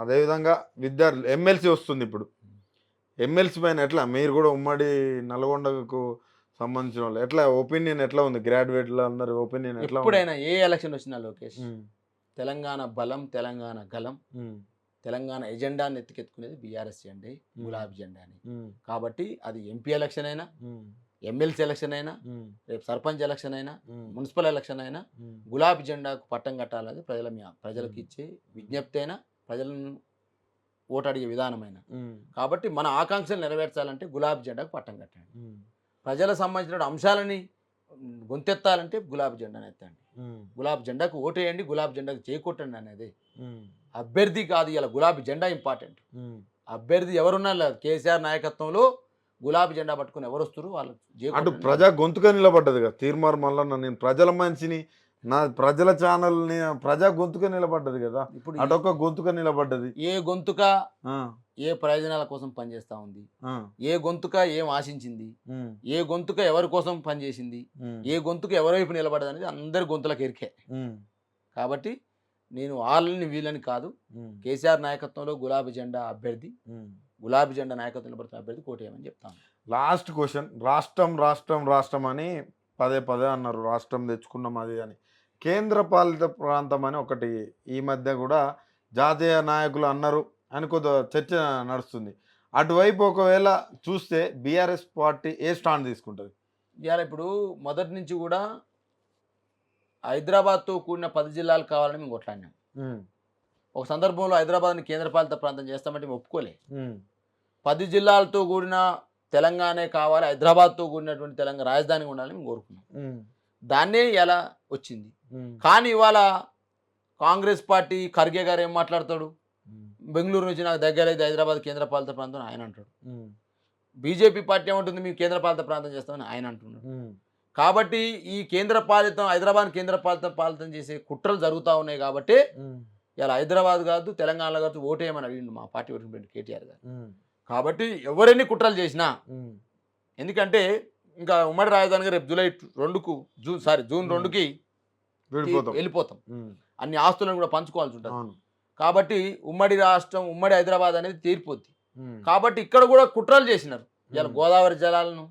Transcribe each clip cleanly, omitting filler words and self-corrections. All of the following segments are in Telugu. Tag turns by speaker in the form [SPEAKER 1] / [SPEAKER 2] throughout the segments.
[SPEAKER 1] అదేవిధంగా విద్యార్థులు ఎమ్మెల్సీ వస్తుంది ఇప్పుడు. ఎమ్మెల్సీ పైన ఎట్లా మీరు కూడా ఉమ్మడి నల్గొండకు సంబంధించిన వాళ్ళు ఎట్లా ఒపీనియన్ ఎట్లా ఉంది? గ్రాడ్యుయేట్లు అందరి ఒపీనియన్ ఎట్లా ఉంది?
[SPEAKER 2] ఎప్పుడైనా ఏ ఎలక్షన్ వచ్చినా లోకేష్,
[SPEAKER 1] హ్మ్.
[SPEAKER 2] తెలంగాణ బలం, తెలంగాణ గలం,
[SPEAKER 1] హ్మ్.
[SPEAKER 2] తెలంగాణ ఎజెండాని ఎత్తుకెత్తుకునేది బీఆర్ఎస్ జెండే, గులాబీ జెండా అని. కాబట్టి అది ఎంపీ ఎలక్షన్ అయినా, ఎమ్మెల్సీ ఎలక్షన్ అయినా, రేపు సర్పంచ్ ఎలక్షన్ అయినా, మున్సిపల్ ఎలక్షన్ అయినా గులాబీ జెండాకు పట్టం కట్టాలనేది ప్రజలకు ఇచ్చే విజ్ఞప్తి అయినా, ప్రజలను ఓటు అడిగే విధానమైన. కాబట్టి మన ఆకాంక్షలు నెరవేర్చాలంటే గులాబీ జెండాకు పట్టం కట్టండి. ప్రజలకు సంబంధించిన అంశాలని గొంతెత్తాలంటే గులాబీ జెండాను ఎత్తండి. గులాబీ జెండాకు ఓటేయండి, గులాబీ జెండాకు చేకొట్టండి అనేది. అభ్యర్థి కాదు, ఇలా గులాబీ జెండా ఇంపార్టెంట్. అభ్యర్థి ఎవరున్నా లేదు, కేసీఆర్ నాయకత్వంలో గులాబీ జెండా పట్టుకుని ఎవరు వస్తారు వాళ్ళు
[SPEAKER 1] అటు ప్రజా గొంతుగా నిలబడ్డది కదా తీర్మార్ మల్లన్న. నేను ప్రజల మనిషిని, నా ప్రజల ఛానల్ని ప్రజా గొంతుగా నిలబడ్డది కదా. ఇప్పుడు అటొక గొంతుగా నిలబడ్డది.
[SPEAKER 2] ఏ గొంతుక ఏ ప్రయోజనాల కోసం పనిచేస్తా ఉంది, ఏ గొంతుక ఏం ఆశించింది, ఏ గొంతుక ఎవరి కోసం పనిచేసింది, ఏ గొంతుక ఎవరివైపు నిలబడ్డది అనేది అందరి గొంతులకు ఎరికే. కాబట్టి నేను వాళ్ళని వీళ్ళని కాదు, కేసీఆర్ నాయకత్వంలో గులాబీ జెండా అభ్యర్థి, గులాబీ జెండా నాయకత్వంలో పడుతున్న అభ్యర్థి కోటేయమని చెప్తాను.
[SPEAKER 1] లాస్ట్ క్వశ్చన్, రాష్ట్రం రాష్ట్రం రాష్ట్రం అని పదే పదే అన్నారు, రాష్ట్రం తెచ్చుకున్నాం అది అని. కేంద్ర పాలిత ప్రాంతం అని ఒకటి ఈ మధ్య కూడా జాతీయ నాయకులు అన్నారు అని కొద్ది చర్చ నడుస్తుంది. అటువైపు ఒకవేళ చూస్తే బీఆర్ఎస్ పార్టీ ఏ స్టాండ్ తీసుకుంటుంది?
[SPEAKER 2] ఇవాళ ఇప్పుడు మొదటి నుంచి కూడా హైదరాబాద్తో కూడిన 10 జిల్లాలు కావాలని మేము కొట్లాడినాం. ఒక సందర్భంలో హైదరాబాద్ని కేంద్రపాలిత ప్రాంతం చేస్తామంటే మేము ఒప్పుకోలే. 10 జిల్లాలతో కూడిన తెలంగాణే కావాలి, హైదరాబాద్తో కూడినటువంటి తెలంగాణ రాజధాని ఉండాలని మేము కోరుకున్నాం. దాన్నే ఎలా వచ్చింది. కానీ ఇవాళ కాంగ్రెస్ పార్టీ ఖర్గే గారు ఏం మాట్లాడతాడు, బెంగళూరు నుంచి నాకు దగ్గరైతే హైదరాబాద్ కేంద్రపాలిత ప్రాంతం ఆయన అంటాడు. బీజేపీ పార్టీ ఏమంటుంది, మేము కేంద్రపాలిత ప్రాంతం చేస్తామని ఆయన అంటున్నాడు. కాబట్టి ఈ కేంద్రపాలితం హైదరాబాద్ కేంద్రపాలితం చేసే కుట్రలు జరుగుతూ ఉన్నాయి. కాబట్టి ఇలా హైదరాబాద్ కాదు తెలంగాణలో కాదు ఓటేయమని అడిగిండు మా పార్టీ ప్రెసిడెంట్ కేటీఆర్ గారు. కాబట్టి ఎవరెన్ని కుట్రలు చేసినా, ఎందుకంటే ఇంకా ఉమ్మడి రాజధానిగా రేపు జూన్ 2కి వెళ్ళిపోతాం. అన్ని ఆస్తులను కూడా పంచుకోవాల్సి ఉంటుంది. కాబట్టి ఉమ్మడి రాష్ట్రం, ఉమ్మడి హైదరాబాద్ అనేది తీరిపోద్ది. కాబట్టి ఇక్కడ కూడా కుట్రలు చేసినారు. ఇలా గోదావరి జలాలను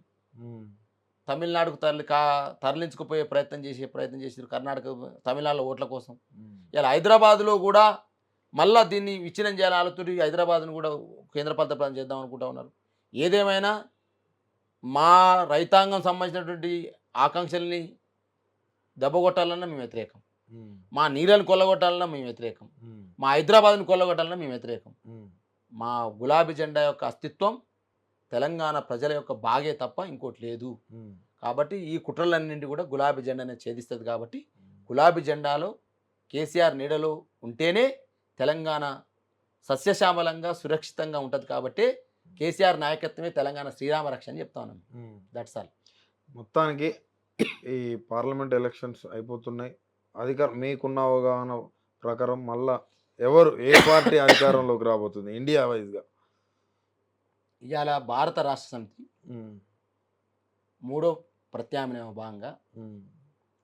[SPEAKER 2] తమిళనాడుకు తరలించుకుపోయే ప్రయత్నం చేసారు, కర్ణాటక తమిళనాడులో ఓట్ల కోసం. ఇలా హైదరాబాద్లో కూడా మళ్ళా దీన్ని విచ్ఛిన్నం చేయాలని ఆలోచన హైదరాబాద్ను కూడా కేంద్రపాలిత ప్రాంతం చేద్దాం అనుకుంటా ఉన్నారు. ఏదేమైనా మా రైతాంగం సంబంధించినటువంటి ఆకాంక్షల్ని దెబ్బగొట్టాలన్నా మేము వ్యతిరేకం, మా నీళ్ళని కొల్లగొట్టాలన్నా మేము వ్యతిరేకం, మా హైదరాబాద్ని కొల్లగొట్టాలన్నా మేము వ్యతిరేకం. మా గులాబీ జెండా యొక్క అస్తిత్వం తెలంగాణ ప్రజల యొక్క బాగే తప్ప ఇంకోటి లేదు. కాబట్టి ఈ కుట్రలన్నింటి కూడా గులాబీ జెండానే ఛేదిస్తుంది. కాబట్టి గులాబీ జెండాలో కేసీఆర్ నీడలో ఉంటేనే తెలంగాణ సస్యశ్యామలంగా సురక్షితంగా ఉంటుంది. కాబట్టి కేసీఆర్ నాయకత్వమే తెలంగాణ శ్రీరామ రక్ష అని చెప్తా ఉన్నాను. That's all.
[SPEAKER 1] మొత్తానికి ఈ పార్లమెంట్ ఎలక్షన్స్ అయిపోతున్నాయి. మీకున్న అవగాహన ప్రకారం మళ్ళా ఎవరు ఏ పార్టీ అధికారంలోకి రాబోతుంది ఇండియా వైజ్గా?
[SPEAKER 2] ఇవాళ భారత రాష్ట్ర సమితి 3వ ప్రత్యామ్నాయ భాగంగా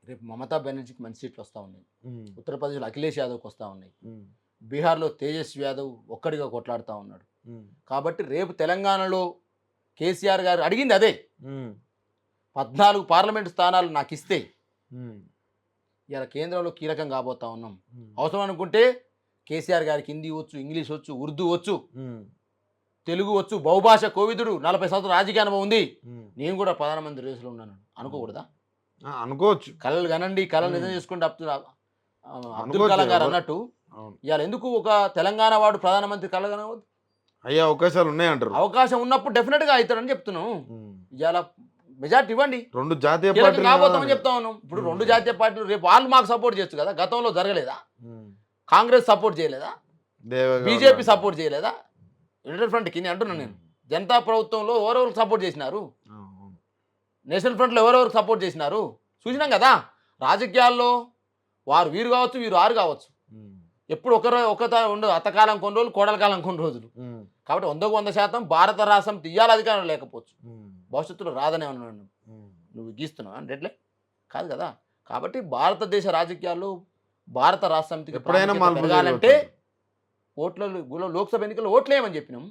[SPEAKER 2] రేపు మమతా బెనర్జీకి మంచి సీట్లు వస్తూ ఉన్నాయి. ఉత్తరప్రదేశ్లో అఖిలేష్ యాదవ్కి వస్తూ ఉన్నాయి. బీహార్లో తేజస్వి యాదవ్ ఒక్కడిగా కొట్లాడుతూ ఉన్నాడు. కాబట్టి రేపు తెలంగాణలో కేసీఆర్ గారు అడిగింది అదే, 14 పార్లమెంటు స్థానాలు నాకు ఇస్తే ఇలా కేంద్రంలో కీలకం కాబోతా ఉన్నాం. అవసరం అనుకుంటే కేసీఆర్ గారికి హిందీ వచ్చు, ఇంగ్లీష్ వచ్చు, ఉర్దూ వచ్చు, తెలుగు వచ్చు, బహుభాష కోవిదుడు, 40 సంవత్సరాల రాజకీయ అనుభవం ఉంది. నేను కూడా ప్రధానమంత్రి రేసులో ఉన్నాను అనుకోకూడదా?
[SPEAKER 1] అనుకోవచ్చు.
[SPEAKER 2] కళలు కనండి, కళలు నిజం చేసుకుంటే అబ్దుల్ కలాం గారు అన్నట్టు ఇవాళ ఎందుకు ఒక తెలంగాణ వాడు ప్రధానమంత్రి కళ కనవద్దు?
[SPEAKER 1] అయ్యే అవకాశాలు ఉన్నాయంటారు.
[SPEAKER 2] అవకాశం ఉన్నప్పుడు డెఫినెట్గా అవుతాడని చెప్తున్నాను. ఇవాళ మెజార్టీ ఇవ్వండి,
[SPEAKER 1] 2 జాతీయ పార్టీలు
[SPEAKER 2] కాబోతామని చెప్తా ఉన్నాం. ఇప్పుడు 2 జాతీయ పార్టీలు రేపు వాళ్ళు మాకు సపోర్ట్ చేయొచ్చు కదా. గతంలో జరగలేదా? కాంగ్రెస్ సపోర్ట్ చేయలేదా? బీజేపీ సపోర్ట్ చేయలేదా? యునైటెడ్ ఫ్రంట్ కింద అంటున్నాను నేను. జనతా ప్రభుత్వంలో ఎవరెవరికి సపోర్ట్ చేసినారు? నేషనల్ ఫ్రంట్లో ఎవరెవరికి సపోర్ట్ చేసినారు చూసినాం కదా. రాజకీయాల్లో వారు వీరు కావచ్చు, వీరు ఆరు కావచ్చు. ఎప్పుడు ఉండదు. అత్తకాలం కొన్ని రోజులు, కోడల కాలం కొన్ని రోజులు. కాబట్టి 100% భారత రాష్ట్రం తీయాలి, అధికారం లేకపోవచ్చు, భవిష్యత్తులో రాదనే ఉన్నాను. నువ్వు గీస్తున్నావు అంటే కాదు కదా. కాబట్టి భారతదేశ రాజకీయాల్లో భారత రాష్ట్ర సమితికి ఎప్పుడైనా పెరగాలంటే లోక్సభ ఎన్నికల్లో ఓట్లేయమని చెప్పినాం.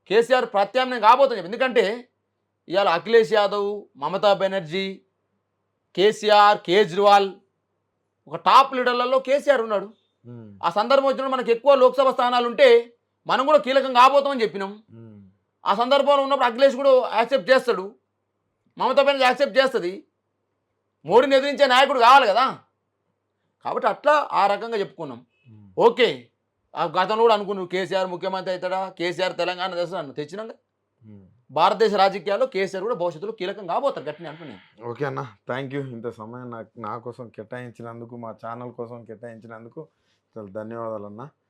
[SPEAKER 2] కేసీఆర్ ప్రత్యామ్నాయం కాబోతుంది చెప్పి. ఎందుకంటే ఇవాళ అఖిలేష్ యాదవ్, మమతా బెనర్జీ, కేసీఆర్, కేజ్రీవాల్ ఒక టాప్ లీడర్లలో కేసీఆర్ ఉన్నాడు. ఆ సందర్భం వచ్చినప్పుడు మనకు ఎక్కువ లోక్సభ స్థానాలు ఉంటే మనం కూడా కీలకం కాబోతామని చెప్పినాం. ఆ సందర్భంలో ఉన్నప్పుడు అఖిలేష్ కూడా యాక్సెప్ట్ చేస్తాడు, మమతా బెనర్జీ యాక్సెప్ట్ చేస్తుంది. మోడీని ఎదిరించే నాయకుడు కావాలి కదా. కాబట్టి అట్లా ఆ రకంగా చెప్పుకున్నాం. ఓకే, ఆ గతంలో కూడా అనుకున్నావు కేసీఆర్ ముఖ్యమంత్రి అవుతాడా, కేసీఆర్ తెలంగాణ తెస్తాడు తెచ్చినాక భారతదేశ రాజకీయాల్లో కేసీఆర్ కూడా భవిష్యత్తులో కీలకం కాబోతారు గట్టిని అనుకున్నాను.
[SPEAKER 1] ఓకే అన్న, థ్యాంక్ యూ. ఇంత సమయం నా కోసం కేటాయించినందుకు, మా ఛానల్ కోసం కేటాయించినందుకు చాలా ధన్యవాదాలు అన్న.